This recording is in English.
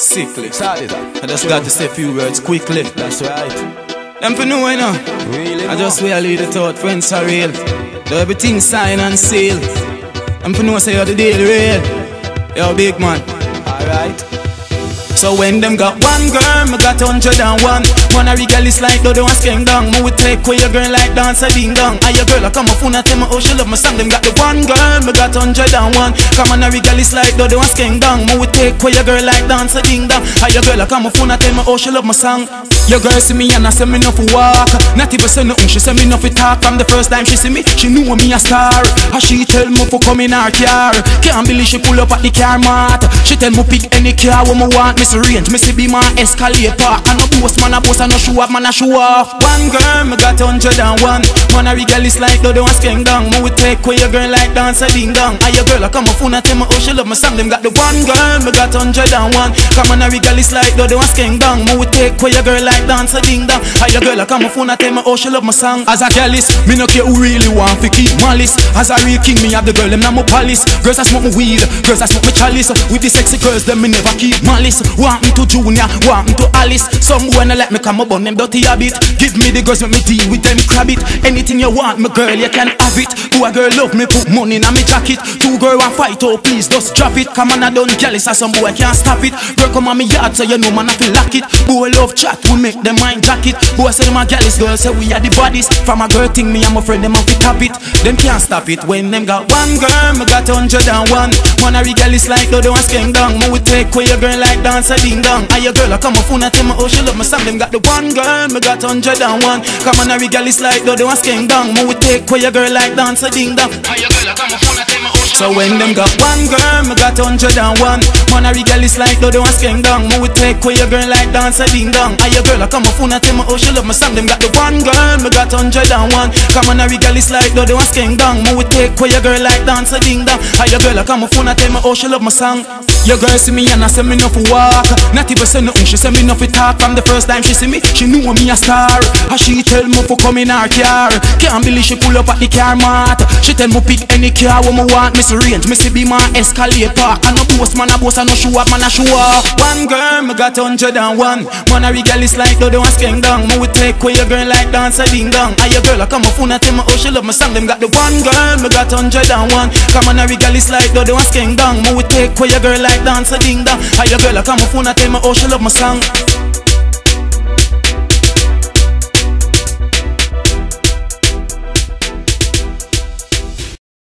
Sickly. I just got to say a few words quickly. That's right. Them for know, you know. Really I just will lead it out, friends are real. Do everything sign and seal. Them for know say you're the deal real. You're a big man. Alright. So when them got one girl, me got 101. Wanna regardless like do the one skeng down. Me would take away your girl like dance a ding dong. And your girl I come up phone and tell me oh she love my song. Them got the one girl, me got 101. Come on a regardless like do the one skeng down. Me would take away your girl like dance a ding dong. And your girl I come up phone and tell me oh she love my song. Your girl see me and I say me no for walk. Not even say nothing, she say me no for talk. From the first time she see me, she knew me a star. And she tell me for come in her car. Can't believe she pull up at the car mat. She tell me pick any car what me want. Me range, me see be my escalator. I no boast, man a boast, I no show up, man a show off. One girl, me got 101. Man a regardless like do the one skeng down. Me would take away your girl like dance a ding dong. And your girl I come up phone and tell me oh she love my song. Them got the one girl, me got 101. Come on a regardless like do the one skeng down. Me would take away your girl like dance a ding dong. And your girl I come up phone and tell me oh she love my song. As a jealous, me no care who really want to keep malice. As a real king, me have the girl them now my palace. Girls I smoke me weed, girls I smoke me chalice. With the sexy girls them me never keep malice. Want me to Junior, want me to Alice. Some wanna let me come up on them dirty habit. Give me the girls, let me deal with them crab it. Anything you want, my girl, you can have it. Who a girl love me, put money in me jacket. Two girl want fight, oh please just drop it. Come on, I don't jealous, as some boy can't stop it. Girl come on me yard, so you know man I feel like it. Boy love chat, we make them mind jacket. Boy say them a jealous, girl say we are the bodies. From a girl thing, me and my friend them a fit tap it. Them can't stop it when them got one girl, me got 101. Wanna regardless like do the one skeng down. Me would take away your girl like dance a ding dong. And your girl I come up phone and tell me oh she love my song. Them got the one girl, me got 101. Come on a regardless like do the one skeng down. Me would take away your girl like dance a ding dong. And your girl I come up phone and tell me oh she. So when them got one girl, me got 101. Man a regardless like do the one skeng down. Me would take away your girl like dance a ding dong. And your girl I come up phone and tell me oh she love my song. Them got the one girl, me got 101. Come on a regardless like do the one skeng down. Me would take away your girl like dance a ding dong. And your girl I come up phone and tell me oh she love my song. Your girl see me and I say me no for walk. Not even say nothing, she say me no for talk. From the first time she see me, she knew me a star. And she tell me for come in her car. Can't believe she pull up at the car mat. She tell me pick any car what me want. Me see range, me see be my escalator. I no boast, man a boast, I no show up, man a show off. One girl, me got 101. Man a regardless like do the one skeng down. Me would take away your girl like dance a ding dong. And your girl I come up phone and tell me oh she love my song. Them got the one girl, me got 101. Come on a regardless like do the one skeng down. Me would take away your girl like dance a ding dong. And your girl I come up phone and tell me oh she love my song.